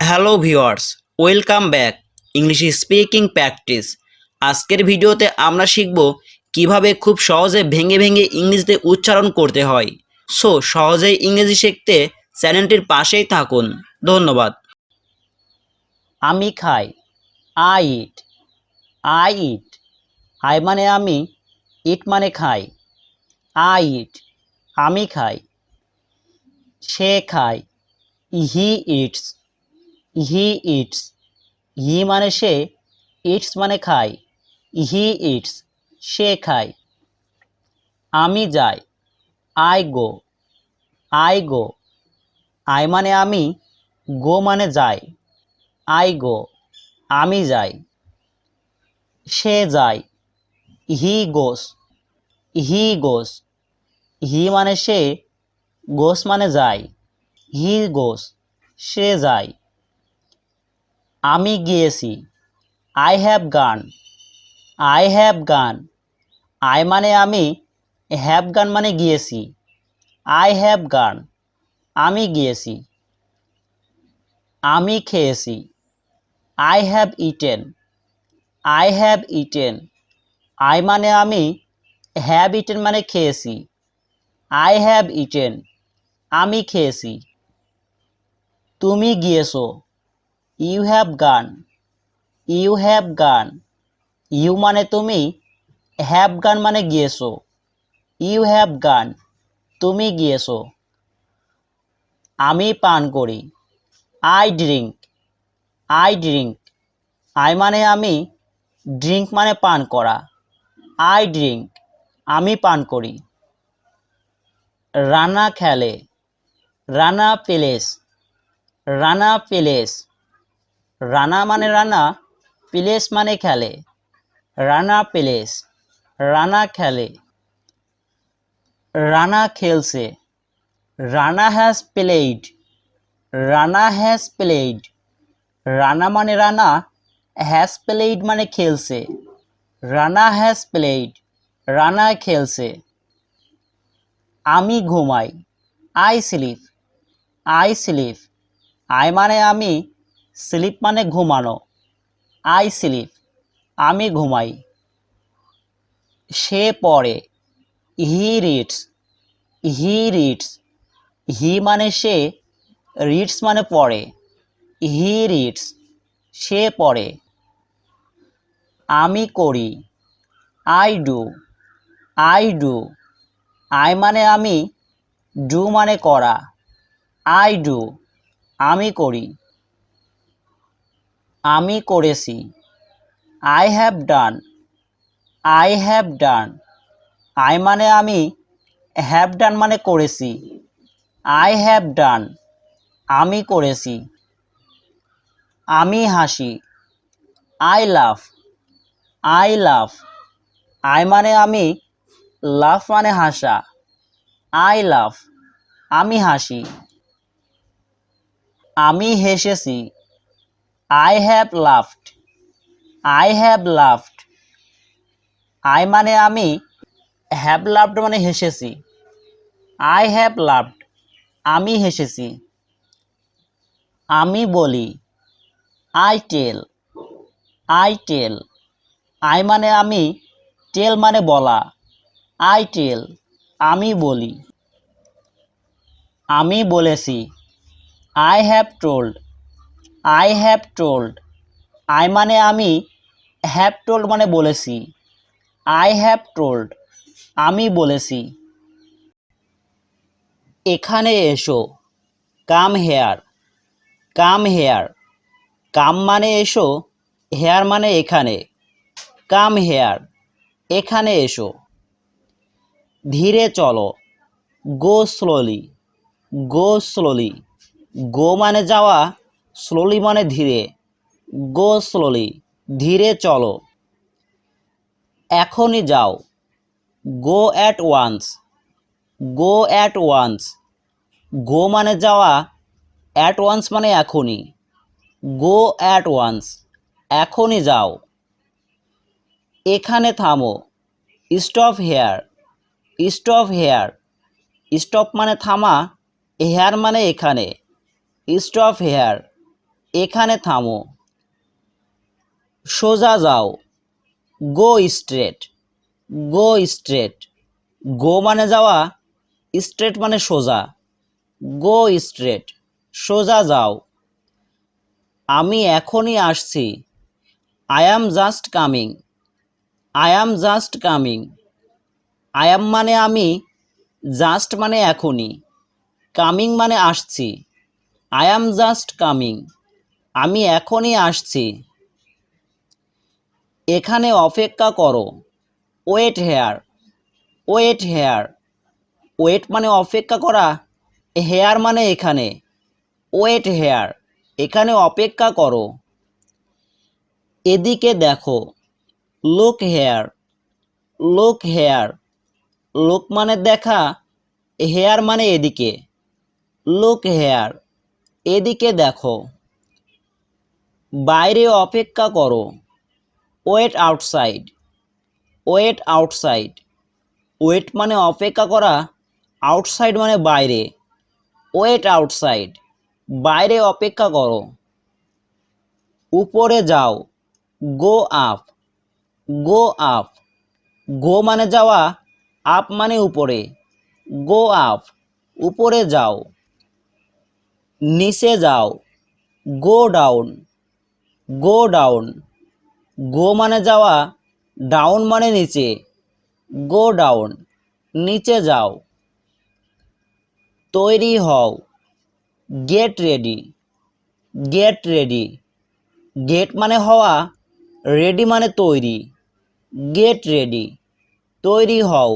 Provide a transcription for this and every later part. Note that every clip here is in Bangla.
Hello viewers, welcome back English speaking practice. আজকের ভিডিওতে আমরা শিখব কিভাবে খুব সহজে ভেঙে ভেঙে ইংরেজিতে উচ্চারণ করতে হয়। সো সহজেই ইংরেজি শিখতে চ্যানেলটির পাশেই থাকুন। ধন্যবাদ। আমি খাই, I eat. I eat, I মানে আমি, ইট মানে খাই। আই ইট, আমি খাই। সে খায়, হি ইটস। হি ইটস, হি মানে সে, ইটস মানে খায়। হি ইটস, সে খায়। আমি যাই, I go. I go, I মানে আমি, গো মানে যাই। আই গো, আমি যাই। সে যায়, হি গোস। হি গোস, হি মানে সে, গোস মানে যায়। হি গোস, সে যায়। আমি গিয়েছি, আই হ্যাভ গান। আই হ্যাভ গান, আই মানে আমি, হ্যাভ গান মানে গিয়েছি। আই হ্যাভ গান, আমি গিয়েছি। আমি খেয়েছি, I have eaten. I have eaten, I মানে আমি, হ্যাভ ইটেন মানে খেয়েছি। আই হ্যাভ ইটেন, আমি খেয়েছি। তুমি গিয়েছো, you have gone. You have gone, you মানে তুমি, হ্যাভ গান মানে গিয়েছো। ইউ হ্যাভ গান, তুমি গিয়েছো। আমি পান করি, I drink. I drink, I মানে আমি, ড্রিঙ্ক মানে পান করা। আই ড্রিঙ্ক, আমি পান করি। রানা খেলে, রানা প্লেস। রানা প্লেস, রানা মানে রানা, প্লেস মানে খেলে। রানা প্লেস, রানা খেলে। রানা খেলছে, Rana has played. Rana has played, Rana মানে রানা, হ্যাজ প্লেইড মানে খেলছে। রানা হ্যাজ প্লেইড, রানা খেলছে। আমি ঘুমাই, I sleep. I sleep, I মানে আমি, স্লিপ মানে ঘুমানো। আই স্লিপ, আমি ঘুমাই। সে পড়ে, হি রিডস। হি রিডস, হি মানে সে, রিডস মানে পড়ে। হি রিডস, সে পড়ে। আমি করি, I do. I do, I মানে আমি, ডু মানে করা। আই ডু, আমি করি। আমি করেছি, I have done. I have done, I মানে আমি, হ্যাভ ডান মানে করেছি। আই হ্যাভ ডান, আমি করেছি। আমি হাসি, আই লাফ। আই লাফ, আই মানে আমি, লাফ মানে হাসা। আই লাফ, আমি হাসি। আমি হেসেছি, I have laughed. I have laughed, I মানে আমি, হ্যাভ লাফড মানে হেসেছি। আই হ্যাভ লাফড, আমি হেসেছি। আমি বলি, I tell. I tell, I মানে আমি, টেল মানে বলা। আই টেল, আমি বলি। আমি বলেছি, I have told. I have told, I মানে আমি, হ্যাভ টোল্ড মানে বলেছি। আই হ্যাভ টোল্ড, আমি বলেছি। এখানে এসো, কাম হেয়ার। কাম হেয়ার, কাম মানে এসো, হেয়ার মানে এখানে। কাম হেয়ার, এখানে এসো। ধীরে চলো, গো স্লোলি। গো স্লোলি, গো মানে যাওয়া, স্লোলি মানে ধীরে। গো স্লোলি, ধীরে চলো। এখনই যাও, go at once. Go at once, go মানে যাওয়া, অ্যাট ওয়ান্স মানে এখনই। গো অ্যাট ওয়ান্স, এখনই যাও। এখানে থামো, stop here. Stop here, stop মানে থামা, হেয়ার মানে এখানে। স্টপ হেয়ার, এখানে থামো। সোজা যাও, গো স্ট্রেট, গো স্ট্রেট। গো মানে যাওয়া, স্ট্রেট মানে সোজা। গো স্ট্রেট, সোজা যাও। আমি এখনই আসছি, I am just coming, I am just coming. I am মানে আমি, জাস্ট মানে এখনই, কামিং মানে আসছি। আই অ্যাম জাস্ট কামিং, আমি এখনই আসছি। এখানে অপেক্ষা করো, wait here, wait here. Wait মানে অপেক্ষা করা, হেয়ার মানে এখানে। ওয়েট হেয়ার, এখানে অপেক্ষা করো। এদিকে দেখো, look here, look here. Look মানে দেখা, হেয়ার মানে এদিকে। লুক হেয়ার, এদিকে দেখো। বাইরে অপেক্ষা করো, wait outside, wait outside. Wait মানে অপেক্ষা করা, আউটসাইড মানে বাইরে। ওয়েট আউটসাইড, বাইরে অপেক্ষা করো। উপরে যাও, গো আপ, গো আপ। গো মানে যাওয়া, আপ মানে উপরে। গো আপ, উপরে যাও। নিচে যাও, গো ডাউন, গো ডাউন। গো মানে যাওয়া, ডাউন মানে নিচে। গো ডাউন, নিচে যাও। তৈরি হও, get ready, get ready. Get মানে হওয়া, রেডি মানে তৈরি। গেট রেডি, তৈরি হও।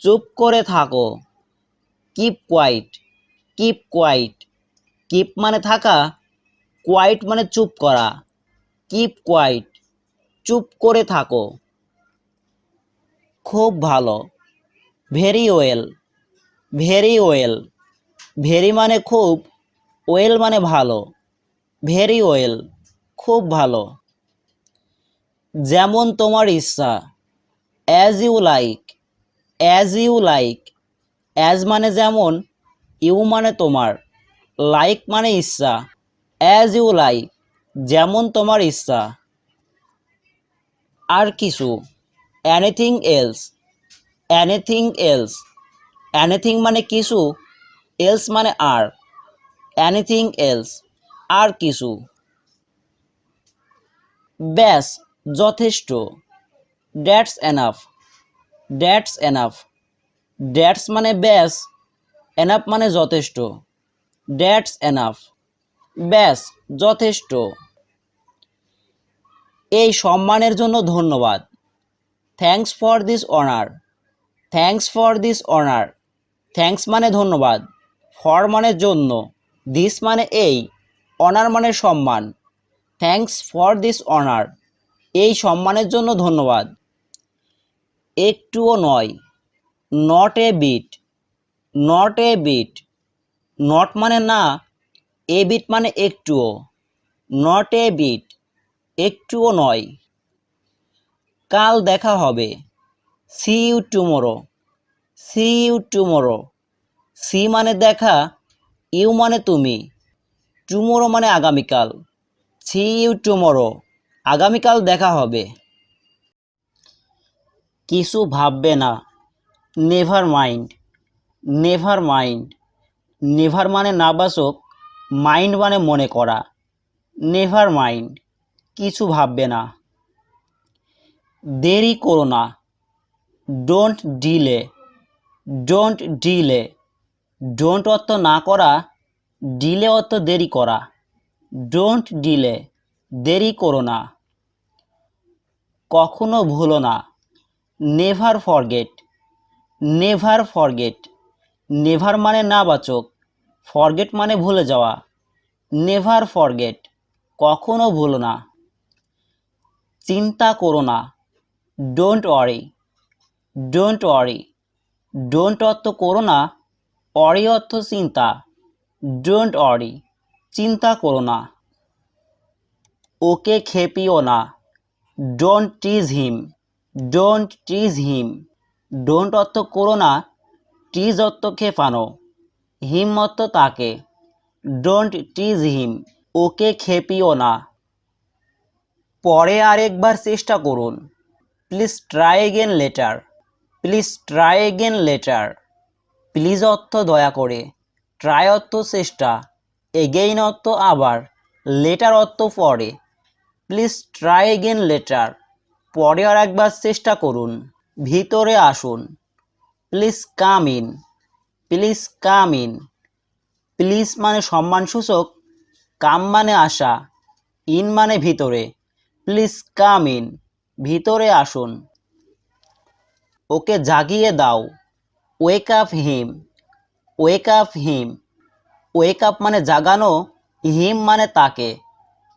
চুপ করে থাকো, keep quiet, keep quiet. Keep মানে থাকা, কোয়াইট মানে চুপ করা। কিপ কোয়াইট, চুপ করে থাকো। খুব ভালো, very well, very well. Very মানে খুব, ওয়েল মানে ভালো। ভেরি ওয়েল, খুব ভালো। যেমন তোমার ইচ্ছা, as you like, as you like. As মানে যেমন, ইউ মানে তোমার, লাইক মানে ইচ্ছা। অ্যাজ ইউ লাইক, যেমন তোমার ইচ্ছা। আর কিছু, anything else, anything else. Anything মানে কিছু, এলস মানে আর। এনিথিং এলস, আর কিছু। ব্যাস, যথেষ্ট। That's enough, that's enough. That's মানে ব্যাস, এনাফ মানে যথেষ্ট। দ্যাটস এনাফ, ব্যাস যথেষ্ট। এই সম্মানের জন্য ধন্যবাদ। Thanks for this honour, thanks for this honour. Thanks মানে ধন্যবাদ, ফর মানে জন্য, দিস মানে এই, অনার মানে সম্মান। থ্যাঙ্কস ফর দিস অনার, এই সম্মানের জন্য ধন্যবাদ। একটুও নয়, not a bit, not a bit. Not মানে না, এ বিট মানে একটুও। নট এ বিট, একটুও নয়। কাল দেখা হবে, see you tomorrow, see you tomorrow. See মানে দেখা, ইউ মানে তুমি, টুমোরো মানে আগামীকাল। সি ইউ টুমোরো, আগামীকাল দেখা হবে। কিছু ভাববে না, never mind, never mind. Never মানে নাবাচক, মাইন্ড মানে মনে করা। নেভার মাইন্ড, কিছু ভাববে না। দেরি করো না, don't delay, don't delay. Don't অর্থ না করা, ডিলে অর্থ দেরি করা। ডোন্ট ডিলে, দেরি করো না। কখনো ভুলো না, never forget, never forget. Never মানে নাবাচক, ফরগেট মানে ভুলে যাওয়া। নেভার ফরগেট, কখনো ভুলো না। চিন্তা করো না, don't worry, don't worry. Don't অর্থ করো না, ওয়ারি অর্থ চিন্তা। ডোন্ট ওয়ারি, চিন্তা করো না। ওকে খেপিও না, don't tease him, don't tease him. Don't অর্থ করো না, টিজ অর্থ খেপানো, হিম অর্থ তাকে। ডোন্ট টিজ হিম, ওকে খেপিও না। পরে আরেকবার চেষ্টা করুন, please try again letter, please try again letter. Please অর্থ দয়া করে, ট্রাই অর্থ চেষ্টা, এগেইন অর্থ আবার, লেটার অর্থ পরে। প্লিজ ট্রাই এগেন লেটার, পরে আর একবার চেষ্টা করুন। ভিতরে আসুন, please come in, please come in. Please মানে সম্মানসূচক, কাম মানে আসা, ইন মানে ভিতরে। প্লিজ কাম ইন, ভিতরে আসুন। ওকে জাগিয়ে দাও, ওয়েক আপ হিম, ওয়েক আপ হিম। ওয়েক আপ মানে জাগানো, হিম মানে তাকে।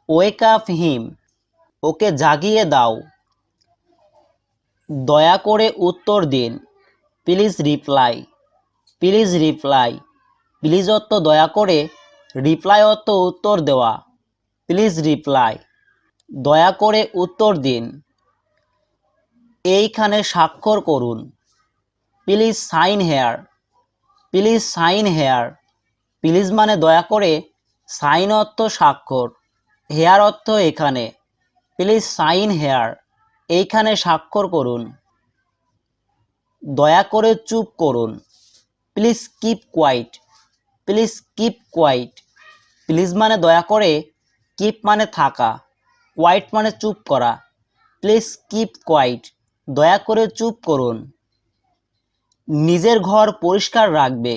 ওয়েক আপ হিম, ওকে জাগিয়ে দাও। দয়া করে উত্তর দিন, please reply, please reply. Please অর্থ দয়া করে, রিপ্লাই অর্থ উত্তর দেওয়া। প্লিজ রিপ্লাই, দয়া করে উত্তর দিন। এইখানে স্বাক্ষর করুন, please sign here, please sign here. Please মানে দয়া করে, সাইন অর্থ স্বাক্ষর, হেয়ার অর্থ এখানে। প্লিজ সাইন হেয়ার, এইখানে স্বাক্ষর করুন। দয়া করে চুপ করুন, please keep quiet, please keep quiet. Please মানে দয়া করে, কিপ মানে থাকা, কোয়াইট মানে চুপ করা। প্লিজ কিপ কোয়াইট, দয়া করে চুপ করুন। নিজের ঘর পরিষ্কার রাখবে,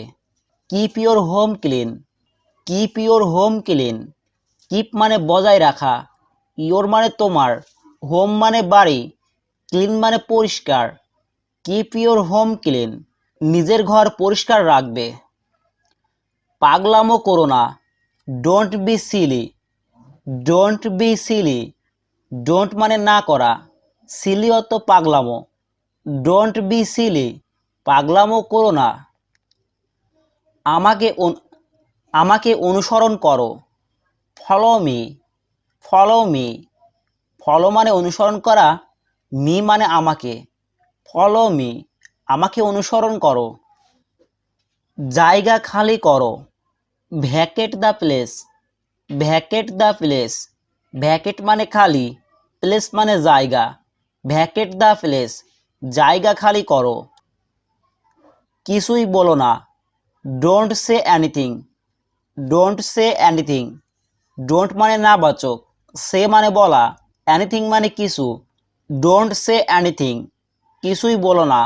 keep your home clean, keep your home clean. Keep মানে বজায় রাখা, ইওর মানে তোমার, হোম মানে বাড়ি, ক্লিন মানে পরিষ্কার। কিপ ইওর হোম ক্লিন, নিজের ঘর পরিষ্কার রাখবে। পাগলামো করো না, don't be silly, don't be silly. Don't মানে না করা, সিলি অর্থ পাগলামো। ডোন্ট বি সিলি, পাগলামো করো না। আমাকে অনুসরণ করো, follow me, follow me. Follow মানে অনুসরণ করা, মি মানে আমাকে। ফলো মি, আমাকে অনুসরণ করো। জায়গা খালি করো, ভ্যাকেট দ্য প্লেস, ভ্যাকেট দ্য প্লেস। ভ্যাকেট মানে খালি, প্লেস মানে জায়গা। ভ্যাকেট দ্য প্লেস, জায়গা খালি করো। কিছুই বলো না, don't say anything, don't say anything. Don't মানে না বাচক, সে মানে বলা, এনিথিং মানে কিছু। ডোন্ট সে এনিথিং, কিছুই বলো না।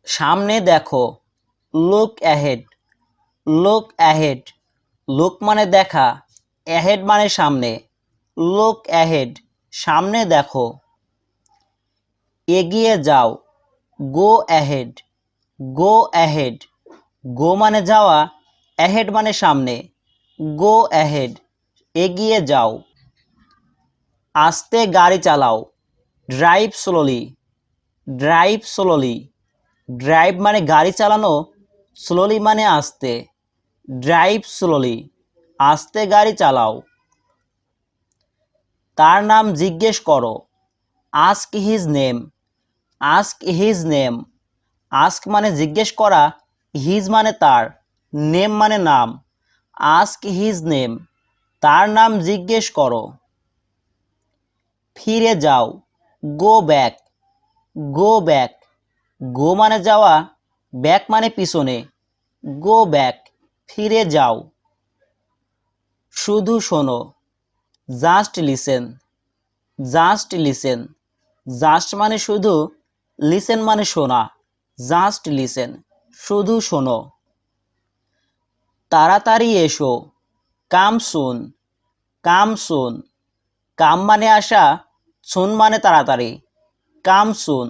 সামনে দেখো, look ahead, look ahead. Look মানে দেখা, অ্যাহেড মানে সামনে। লুক অ্যাহেড, সামনে দেখো। এগিয়ে যাও, গো অ্যাহেড, গো অ্যাহেড। গো মানে যাওয়া, অ্যাহেড মানে সামনে। গো অ্যাহেড, এগিয়ে যাও। আস্তে গাড়ি চালাও, drive slowly, drive slowly. Drive মানে গাড়ি চালানো, স্লোলি মানে আস্তে। ড্রাইভ স্লোলি, আস্তে গাড়ি চালাও। তার নাম জিজ্ঞেস করো, ask his name, ask his name. Ask মানে জিজ্ঞেস করা, হিজ মানে তার, নেম মানে নাম। আস্ক হিজ নেম, তার নাম জিজ্ঞেস করো। ফিরে যাও, গো ব্যাক, গো ব্যাক। গো মানে যাওয়া, ব্যাক মানে পিছনে। গো ব্যাক, ফিরে যাও। শুধু শোনো, just listen, just listen. Just মানে শুধু, লিসেন মানে শোনা। জাস্ট লিসেন, শুধু শোনো। তাড়াতাড়ি এসো, কাম সুন, কাম সুন। কাম মানে আসা, সুন মানে তাড়াতাড়ি। কাম সুন,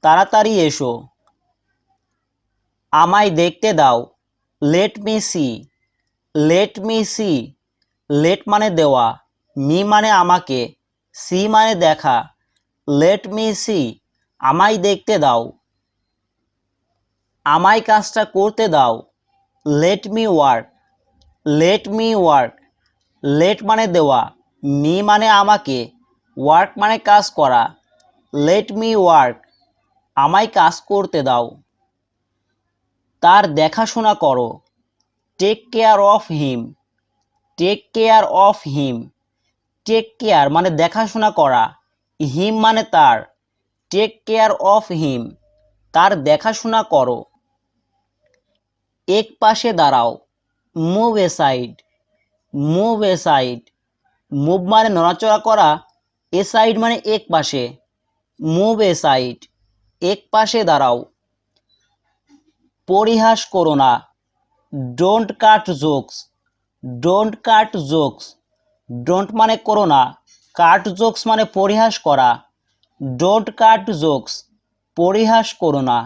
তাড়াতাড়ি এসো। আমায় দেখতে দাও, let me see, let me see. Let মানে দেওয়া, মি মানে আমাকে, সি মানে দেখা। লেট মি সি, আমায় দেখতে দাও। আমায় কাজটা করতে দাও, let me work, let me work. Let মানে দেওয়া, মি মানে আমাকে, ওয়ার্ক মানে কাজ করা। লেট মি ওয়ার্ক, আমায় কাজ করতে দাও। তার দেখাশোনা করো, take care of him, take care of him. Take care মানে দেখাশোনা করা, হিম মানে তার, টেক কেয়ার অফ হিম, তার দেখাশোনা করো। এক পাশে দাঁড়াও, move a side, move a side. Move মানে নড়াচড়া করা, এসাইড মানে এক পাশে, মুভ এসাইড, এক পাশে দাঁড়াও। পরিহাস করো না, don't cut jokes, don't cut jokes. Don't মানে করো না, কাট জোকস মানে পরিহাস করা, ডোন্ট কাট জোকস, পরিহাস করো না।